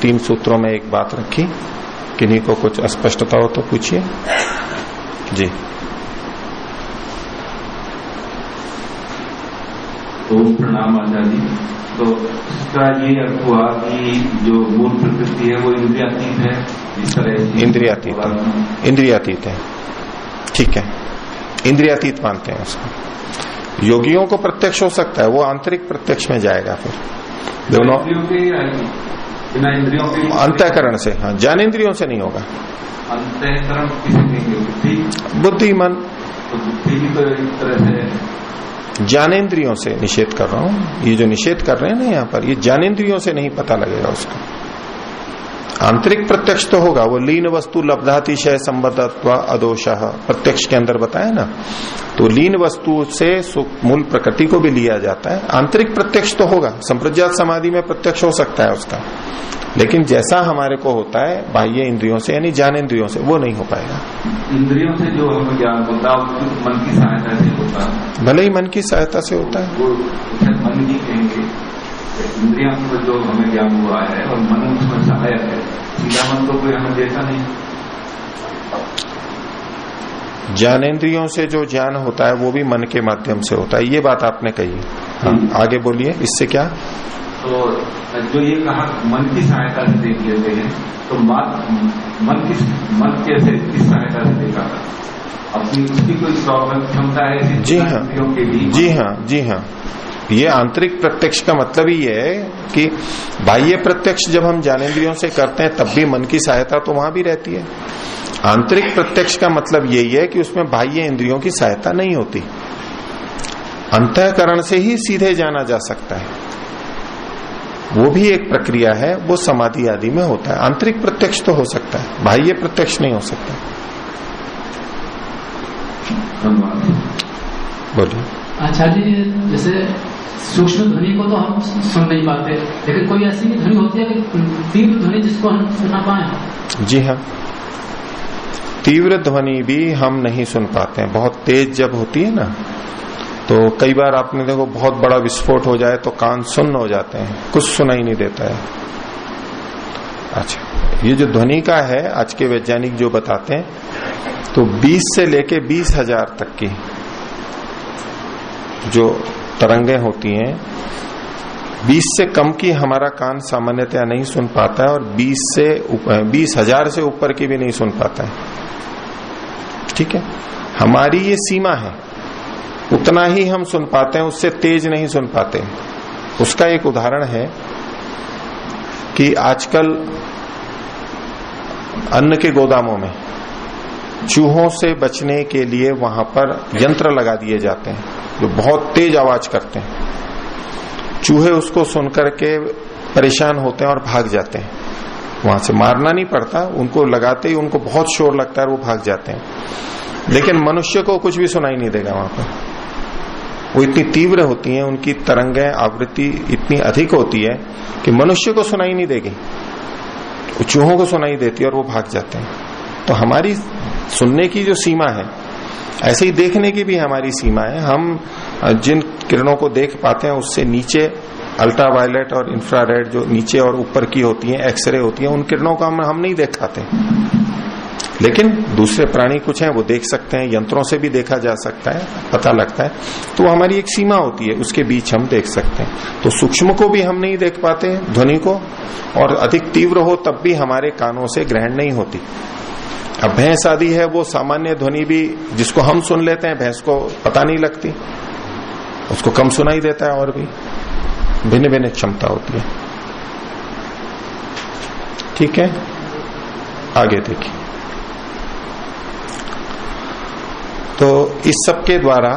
3 सूत्रों में एक बात रखी। किन्हीं को कुछ अस्पष्टता हो तो पूछिए जी। तो प्रणाम आचार्य जी। तो इसका ये अर्थ हुआ कि जो मूल प्रकृति है वो इंद्रियातीत है, इस तरह इंद्रियातीत है। ठीक है, इंद्रियातीत मानते हैं उसको। योगियों को प्रत्यक्ष हो सकता है, वो आंतरिक प्रत्यक्ष में जाएगा फिर दोनों बिना इंद्रियों के, अंतःकरण से। हाँ, ज्ञानेंद्रियों से नहीं होगा। अंतःकरण किसे कहेंगे? बुद्धि मन। तो बुद्धि भी तो एक तरह से ज्ञानेंद्रियों से निषेध कर रहा हूं। ये जो निषेध कर रहे हैं ना यहाँ पर, ये ज्ञानेंद्रियों से नहीं पता लगेगा उसका। आंतरिक प्रत्यक्ष तो होगा, वो लीन वस्तु लब्धातिशय संबद्धत्व अदोषः प्रत्यक्ष के अंदर बताया ना। तो लीन वस्तु से मूल प्रकृति को भी लिया जाता है। आंतरिक प्रत्यक्ष तो होगा, संप्रज्ञात समाधि में प्रत्यक्ष हो सकता है उसका, लेकिन जैसा हमारे को होता है बाह्य इंद्रियों से यानी ज्ञानेंद्रियों से, वो नहीं हो पाएगा। इंद्रियों से जो हमें ज्ञान होता है मन की सहायता से होता है, भले ही मन की सहायता से होता है, वो मन ही कहेंगे। इंद्रियों को जो हमें ज्ञान हुआ है और मन उसमें सहायक है, सीधा मन तो कोई हमें देता नहीं। ज्ञानेंद्रियों से जो ज्ञान होता है वो भी मन के माध्यम से होता है, ये बात आपने कही। हाँ, आगे बोलिए, इससे क्या? तो जो ये कहा मन की सहायता से देख लेते हैं, तो मन कैसे किस सहायता से देखा था? अपनी उसकी कोई प्रॉब्लम क्षमता है? जी हाँ, जी हाँ, जी हाँ। ये आंतरिक प्रत्यक्ष का मतलब ही है कि बाह्य प्रत्यक्ष जब हम ज्ञानेंद्रियों से करते हैं तब भी मन की सहायता तो वहां भी रहती है। आंतरिक प्रत्यक्ष का मतलब यही है कि उसमें बाह्य इंद्रियों की सहायता नहीं होती, अंतःकरण से ही सीधे जाना जा सकता है। वो भी एक प्रक्रिया है, वो समाधि आदि में होता है। आंतरिक प्रत्यक्ष तो हो सकता है, बाह्य प्रत्यक्ष नहीं हो सकता। बोलिए। आचार्य जी, जैसे सूक्ष्म ध्वनि को तो हम सुन नहीं पाते, लेकिन कोई ऐसी भी ध्वनि होती है कि तीव्र ध्वनि जिसको हम सुना पाए? जी हाँ, तीव्र ध्वनि भी हम नहीं सुन पाते हैं। बहुत तेज जब होती है ना, तो कई बार आपने देखो बहुत बड़ा विस्फोट हो जाए तो कान सुन्न हो जाते हैं, कुछ सुनाई नहीं देता है। अच्छा, ये जो ध्वनि का है आज के वैज्ञानिक जो बताते हैं, तो 20 से लेके 20,000 तक की जो तरंगें होती हैं, 20 से कम की हमारा कान सामान्यतया नहीं सुन पाता है, और 20,000 से ऊपर की भी नहीं सुन पाता है। ठीक है, हमारी ये सीमा है, उतना ही हम सुन पाते हैं, उससे तेज नहीं सुन पाते। उसका एक उदाहरण है कि आजकल अन्न के गोदामों में चूहों से बचने के लिए वहां पर यंत्र लगा दिए जाते हैं जो बहुत तेज आवाज करते हैं। चूहे उसको सुनकर के परेशान होते हैं और भाग जाते हैं। वहां से मारना नहीं पड़ता, उनको लगाते ही उनको बहुत शोर लगता है और वो भाग जाते हैं। लेकिन मनुष्य को कुछ भी सुनाई नहीं देगा वहां पर। वो इतनी तीव्र होती हैं, उनकी तरंगें आवृत्ति इतनी अधिक होती है कि मनुष्य को सुनाई नहीं देगी, वो चूहों को सुनाई देती है और वो भाग जाते हैं। तो हमारी सुनने की जो सीमा है, ऐसे ही देखने की भी हमारी सीमा है। हम जिन किरणों को देख पाते हैं उससे नीचे अल्ट्रावायलेट और इंफ्रारेड जो नीचे और ऊपर की होती हैं, एक्सरे होती हैं, उन किरणों को हम नहीं देख पाते। लेकिन दूसरे प्राणी कुछ हैं वो देख सकते हैं, यंत्रों से भी देखा जा सकता है, पता लगता है। तो हमारी एक सीमा होती है, उसके बीच हम देख सकते हैं। तो सूक्ष्म को भी हम नहीं देख पाते ध्वनि को, और अधिक तीव्र हो तब भी हमारे कानों से ग्रहण नहीं होती। अब भैंस आदि है, वो सामान्य ध्वनि भी जिसको हम सुन लेते हैं, भैंस को पता नहीं लगती, उसको कम सुनाई देता है, और भी भिन्न भिन्न क्षमता होती है। ठीक है, आगे देखिए। तो इस सब के द्वारा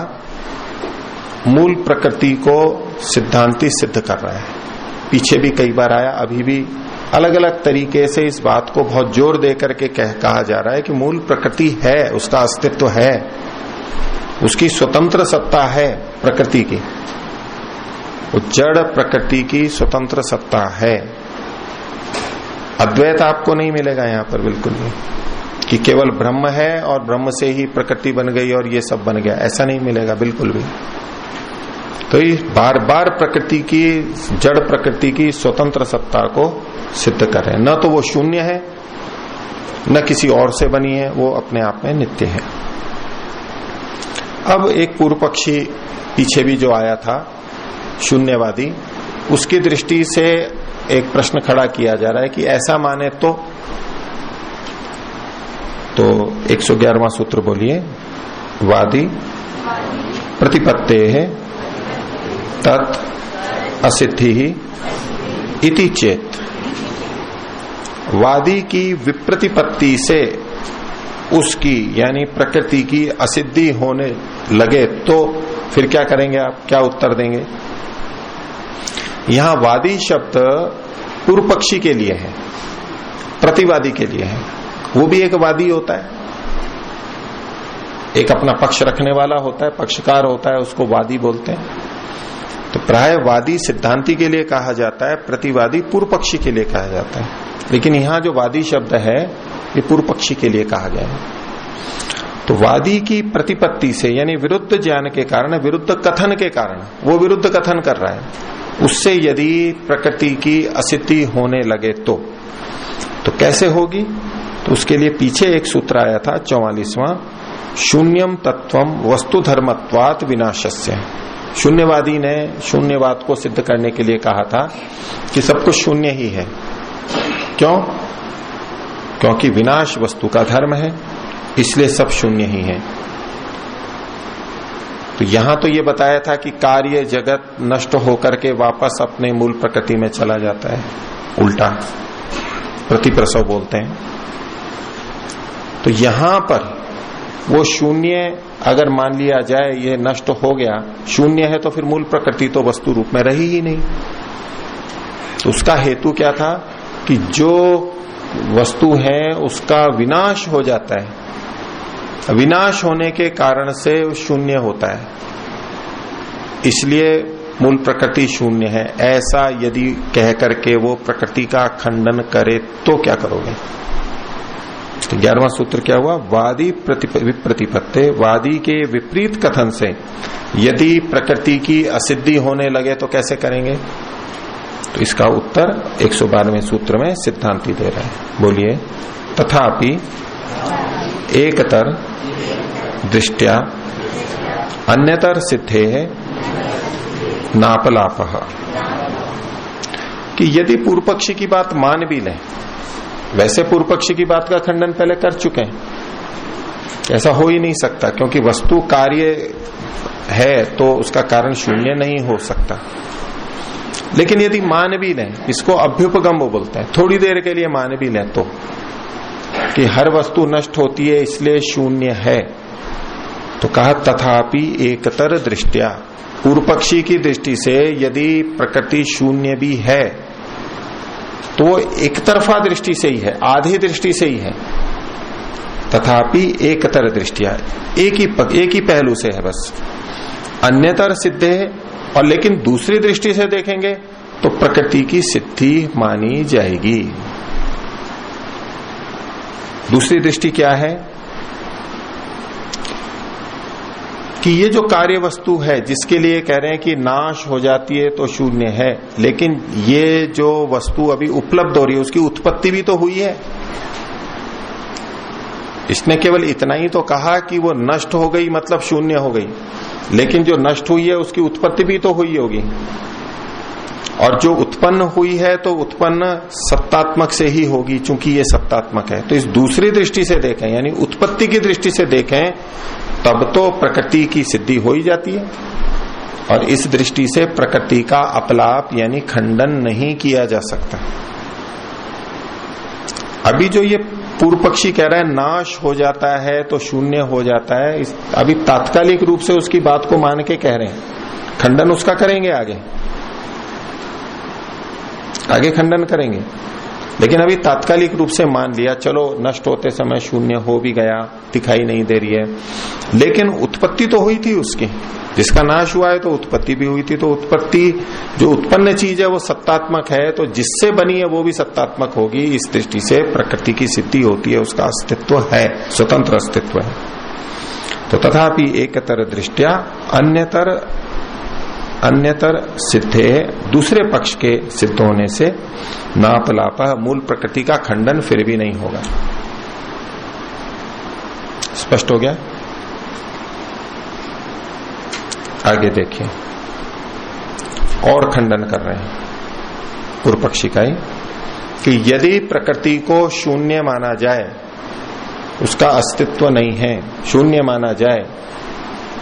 मूल प्रकृति को सिद्धांती सिद्ध कर रहा है। पीछे भी कई बार आया, अभी भी अलग अलग तरीके से इस बात को बहुत जोर दे करके कहा जा रहा है कि मूल प्रकृति है, उसका अस्तित्व है, उसकी स्वतंत्र सत्ता है प्रकृति की, वो जड़ प्रकृति की स्वतंत्र सत्ता है। अद्वैत आपको नहीं मिलेगा यहां पर बिल्कुल भी, कि केवल ब्रह्म है और ब्रह्म से ही प्रकृति बन गई और ये सब बन गया, ऐसा नहीं मिलेगा बिल्कुल भी। तो ये बार बार प्रकृति की, जड़ प्रकृति की स्वतंत्र सत्ता को सिद्ध कर रहे हैं। न तो वो शून्य है, न किसी और से बनी है, वो अपने आप में नित्य है। अब एक पूर्व पक्षी पीछे भी जो आया था, शून्यवादी, उसकी दृष्टि से एक प्रश्न खड़ा किया जा रहा है कि ऐसा माने तो 111वां सूत्र बोलिए। वादी प्रतिपत्ते है तत् असिद्धि ही इति चेत। वादी की विप्रतिपत्ति से उसकी यानी प्रकृति की असिद्धि होने लगे तो फिर क्या करेंगे आप, क्या उत्तर देंगे? यहां वादी शब्द पूर्व पक्षी के लिए है, प्रतिवादी के लिए है। वो भी एक वादी होता है, एक अपना पक्ष रखने वाला होता है, पक्षकार होता है, उसको वादी बोलते हैं। तो प्राय वादी सिद्धांति के लिए कहा जाता है, प्रतिवादी पूर्व पक्षी के लिए कहा जाता है। लेकिन यहां जो वादी शब्द है ये पूर्व पक्षी के लिए कहा गया है। तो वादी की प्रतिपत्ति से यानी विरुद्ध ज्ञान के कारण, विरुद्ध कथन के कारण, वो विरुद्ध कथन कर रहा है, उससे यदि प्रकृति की असिद्धि होने लगे तो कैसे होगी? तो उसके लिए पीछे एक सूत्र आया था 44वां, शून्यम तत्वम वस्तु धर्मत्वात् विनाशस्य। शून्यवादी ने शून्यवाद को सिद्ध करने के लिए कहा था कि सब कुछ शून्य ही है। क्यों? क्योंकि विनाश वस्तु का धर्म है, इसलिए सब शून्य ही है। तो यहां तो ये बताया था कि कार्य जगत नष्ट होकर के वापस अपने मूल प्रकृति में चला जाता है, उल्टा प्रतिप्रसव बोलते हैं। तो यहां पर वो शून्य अगर मान लिया जाए ये नष्ट हो गया, शून्य है, तो फिर मूल प्रकृति तो वस्तु रूप में रही ही नहीं। तो उसका हेतु क्या था कि जो वस्तु है उसका विनाश हो जाता है, विनाश होने के कारण से शून्य होता है, इसलिए मूल प्रकृति शून्य है। ऐसा यदि कह करके वो प्रकृति का खंडन करे तो क्या करोगे? तो 11वां सूत्र क्या हुआ? वादी विप्रतिपत्ते, वादी के विपरीत कथन से यदि प्रकृति की असिद्धि होने लगे तो कैसे करेंगे? तो इसका उत्तर 112वें सूत्र में सिद्धांति दे रहे हैं। बोलिए, तथापि एकतर दृष्टया अन्यतर सिद्धे है नापलाप। कि यदि पूर्व पक्षी की बात मान भी लें, वैसे पूर्व पक्षी की बात का खंडन पहले कर चुके हैं, ऐसा हो ही नहीं सकता, क्योंकि वस्तु कार्य है तो उसका कारण शून्य नहीं हो सकता। लेकिन यदि मान भी लें, इसको अभ्युपगम बोलते हैं, थोड़ी देर के लिए मान भी लें तो कि हर वस्तु नष्ट होती है इसलिए शून्य है, तो कहा तथापि एकतर दृष्टया, पूर्व पक्षी की दृष्टि से यदि प्रकृति शून्य भी है तो वो एक तरफा दृष्टि से ही है, आधी दृष्टि से ही है। तथापि एकतर दृष्टिया, एक ही पहलू से है बस, अन्यतर सिद्धे है, और लेकिन दूसरी दृष्टि से देखेंगे तो प्रकृति की सिद्धि मानी जाएगी। दूसरी दृष्टि क्या है कि ये जो कार्य वस्तु है जिसके लिए कह रहे हैं कि नाश हो जाती है तो शून्य है, लेकिन ये जो वस्तु अभी उपलब्ध हो रही है उसकी उत्पत्ति भी तो हुई है। इसने केवल इतना ही तो कहा कि वो नष्ट हो गई मतलब शून्य हो गई, लेकिन जो नष्ट हुई है उसकी उत्पत्ति भी तो हुई होगी, और जो उत्पन्न हुई है तो उत्पन्न सत्तात्मक से ही होगी, चूंकि ये सत्तात्मक है। तो इस दूसरी दृष्टि से देखें, यानी उत्पत्ति की दृष्टि से देखें, तब तो प्रकृति की सिद्धि हो ही जाती है, और इस दृष्टि से प्रकृति का अपलाप यानी खंडन नहीं किया जा सकता। अभी जो ये पूर्व पक्षी कह रहा है नाश हो जाता है तो शून्य हो जाता है, अभी तात्कालिक रूप से उसकी बात को मान के कह रहे हैं, खंडन उसका करेंगे आगे खंडन करेंगे, लेकिन अभी तात्कालिक रूप से मान लिया, चलो नष्ट होते समय शून्य हो भी गया, दिखाई नहीं दे रही है, लेकिन उत्पत्ति तो हुई थी उसकी, जिसका नाश हुआ है तो उत्पत्ति भी हुई थी। तो उत्पत्ति जो उत्पन्न चीज है वो सत्तात्मक है, तो जिससे बनी है वो भी सत्तात्मक होगी। इस दृष्टि से प्रकृति की सिद्धि होती है, उसका अस्तित्व है, स्वतंत्र अस्तित्व है। तो तथापि एकतर दृष्टिया अन्यतर सिद्धे, दूसरे पक्ष के सिद्ध होने से नापलाप, मूल प्रकृति का खंडन फिर भी नहीं होगा। स्पष्ट हो गया? आगे देखिए, और खंडन कर रहे हैं पूर्व पक्षी का ही कि यदि प्रकृति को शून्य माना जाए, उसका अस्तित्व नहीं है, शून्य माना जाए,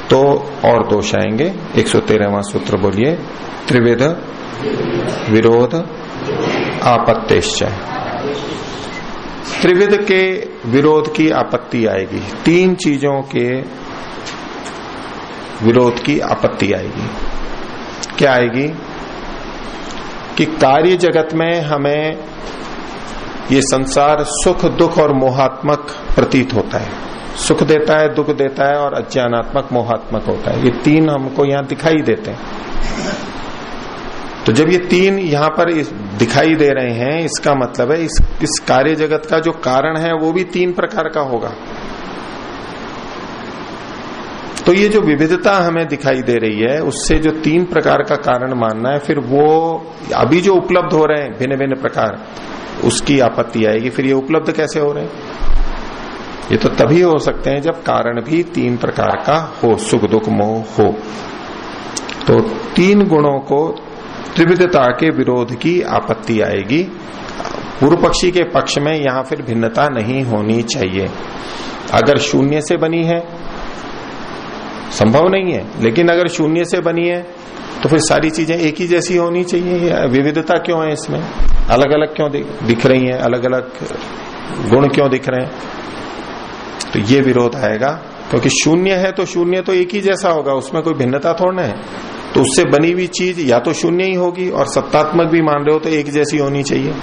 तो और दोष आएंगे। 113वां सूत्र बोलिए, त्रिविध विरोध आपत्तिश्च। त्रिविध के विरोध की आपत्ति आएगी, तीन चीजों के विरोध की आपत्ति आएगी। क्या आएगी कि कार्य जगत में हमें ये संसार सुख दुख और मोहात्मक प्रतीत होता है, सुख देता है, दुख देता है, और अज्ञानात्मक मोहात्मक होता है। ये तीन हमको यहां दिखाई देते हैं। तो जब ये तीन यहां पर दिखाई दे रहे हैं, इसका मतलब है इस कार्य जगत का जो कारण है वो भी तीन प्रकार का होगा। तो ये जो विविधता हमें दिखाई दे रही है, उससे जो तीन प्रकार का कारण मानना है, फिर वो अभी जो उपलब्ध हो रहे हैं भिन्न भिन्न प्रकार, उसकी आपत्ति आएगी। फिर ये उपलब्ध कैसे हो रहे हैं? ये तो तभी हो सकते हैं जब कारण भी तीन प्रकार का हो, सुख दुख मोह हो। तो तीन गुणों को त्रिविधता के विरोध की आपत्ति आएगी। पूर्व पक्षी के पक्ष में यहां फिर भिन्नता नहीं होनी चाहिए। अगर शून्य से बनी है, संभव नहीं है, लेकिन अगर शून्य से बनी है तो फिर सारी चीजें एक ही जैसी होनी चाहिए। विविधता क्यों है इसमें? अलग अलग क्यों दिख रही है, अलग अलग गुण क्यों दिख रहे हैं? तो ये विरोध आएगा, क्योंकि शून्य है तो शून्य तो एक ही जैसा होगा, उसमें कोई भिन्नता थोड़ा है। तो उससे बनी हुई चीज या तो शून्य ही होगी, और सत्तात्मक भी मान रहे हो तो एक जैसी होनी चाहिए,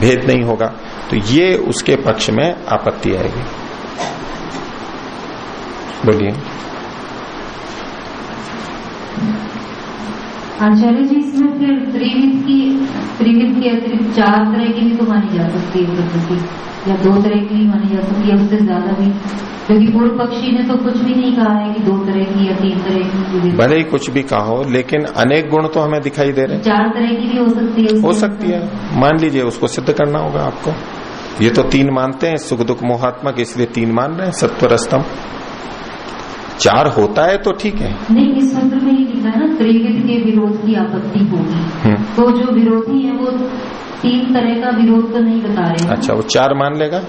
भेद नहीं होगा। तो ये उसके पक्ष में आपत्ति आएगी। बोलिए। आचार्य जी, इसमें फिर त्रिविध के अतिरिक्त चार तरह की भी तो मानी जा सकती है प्रकृति, या दो तरह की भी मानी जा सकती है, उससे ज्यादा भी, क्योंकि पूर्व पक्षी ने तो कुछ भी नहीं कहा है कि दो तरह की या तीन तरह की। भले ही कुछ भी कहा हो, लेकिन अनेक गुण तो हमें दिखाई दे रहे हैं। चार तरह की भी हो सकती है, हो सकती है, मान लीजिए, उसको सिद्ध करना होगा आपको। ये तो तीन मानते हैं, सुख दुख मोहात्मक, इसलिए तीन मान रहे हैं, सत्वर स्तंभ। चार होता है तो ठीक है। नहीं, इस सूत्र में ही लिखा है ना, त्रिविध के विरोध की आपत्ति होगी। तो जो विरोधी है वो तीन तरह का विरोध तो नहीं बता रहे। अच्छा, वो चार मान लेगा?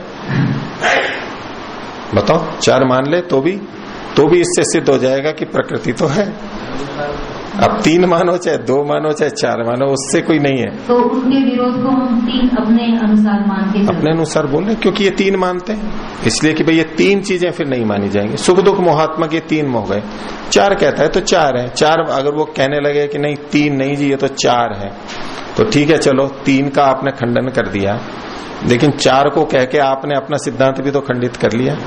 बताओ, चार मान ले तो भी इससे सिद्ध हो जाएगा कि प्रकृति तो है। अब तीन मानो चाहे दो मानो चाहे चार मानो, उससे कोई नहीं है। तो उनके विरोध को हम तीन अपने अनुसार मान के अपने अनुसार बोल रहे, क्योंकि ये तीन मानते हैं, इसलिए कि भाई ये तीन चीजें फिर नहीं मानी जाएंगी। सुख दुख मोहात्मक ये तीन हो गए, चार कहता है तो चार है। चार अगर वो कहने लगे कि नहीं तीन नहीं जी, ये तो चार है, तो ठीक है, चलो तीन का आपने खंडन कर दिया, लेकिन 4 को कह के आपने अपना सिद्धांत भी तो खंडित कर लिया।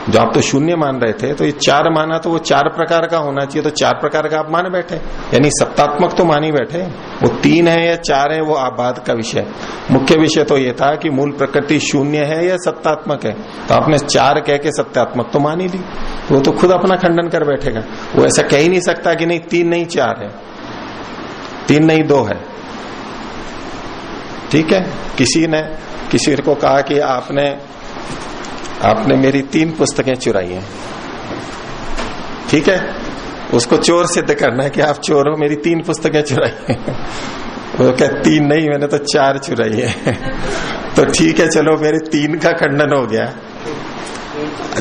जो आप तो शून्य मान रहे थे, तो ये 4 माना तो वो 4 प्रकार का होना चाहिए, तो 4 प्रकार का आप मान बैठे, यानी सत्तात्मक तो मान ही बैठे। वो 3 है या 4 है वो आप बाद का विषय, मुख्य विषय तो ये था कि मूल प्रकृति शून्य है या सत्तात्मक है। तो आपने 4 कह के सत्तात्मक तो मान ही ली, वो तो खुद अपना खंडन कर बैठेगा। वो ऐसा कह ही नहीं सकता कि नहीं 3 नहीं 4 है, 3 नहीं 2 है। ठीक है, किसी को कहा कि आपने मेरी 3 पुस्तकें चुराई हैं, ठीक है, उसको चोर सिद्ध करना है कि आप चोर हो, मेरी 3 पुस्तकें चुराई हैं। वो कहते 3 नहीं, मैंने तो 4 चुराई है। तो ठीक है, चलो मेरे 3 का खंडन हो गया,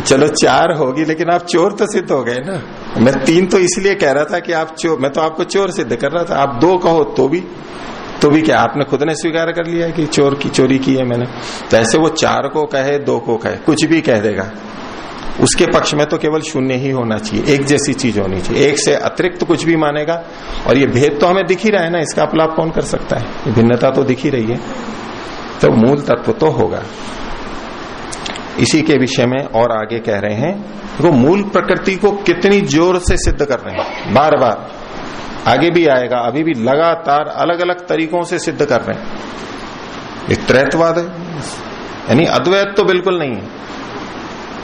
चलो 4 होगी, लेकिन आप चोर तो सिद्ध हो गए ना। मैं 3 तो इसलिए कह रहा था कि आप चोर, मैं तो आपको चोर सिद्ध कर रहा था। आप 2 कहो तो भी क्या आपने खुद ने स्वीकार कर लिया कि चोरी की है मैंने। तो ऐसे वो 4 को कहे 2 को कहे, कुछ भी कह देगा, उसके पक्ष में तो केवल शून्य ही होना चाहिए, एक जैसी चीज होनी चाहिए। एक से अतिरिक्त कुछ भी मानेगा, और ये भेद तो हमें दिख ही रहा है ना, इसका अपलाप कौन कर सकता है, ये भिन्नता तो दिख ही रही है। तो मूल तत्व तो होगा। इसी के विषय में और आगे कह रहे हैं, वो मूल प्रकृति को कितनी जोर से सिद्ध कर रहे हैं, बार बार, आगे भी आएगा, अभी भी लगातार अलग अलग तरीकों से सिद्ध कर रहे हैं। ये त्रैतवाद है, यानी अद्वैत तो बिल्कुल नहीं है,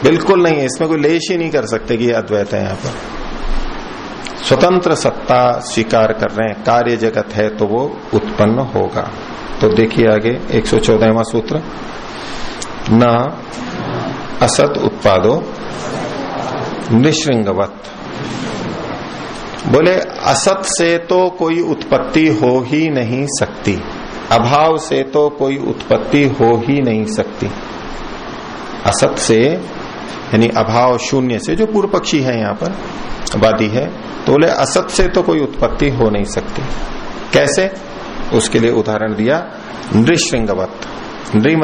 बिल्कुल नहीं है, इसमें कोई लेश ही नहीं कर सकते कि ये अद्वैत है। यहाँ पर स्वतंत्र सत्ता स्वीकार कर रहे हैं, कार्य जगत है तो वो उत्पन्न होगा। तो देखिए आगे 114वां सूत्र, न असत उत्पादो निश्रृंगवत। बोले असत से तो कोई उत्पत्ति हो ही नहीं सकती, अभाव से तो कोई उत्पत्ति हो ही नहीं सकती। असत से यानी अभाव शून्य से, जो पूर्व पक्षी है यहाँ पर वादी है, तो बोले असत से तो कोई उत्पत्ति हो नहीं सकती। कैसे? उसके लिए उदाहरण दिया नृशृंगवत। नृ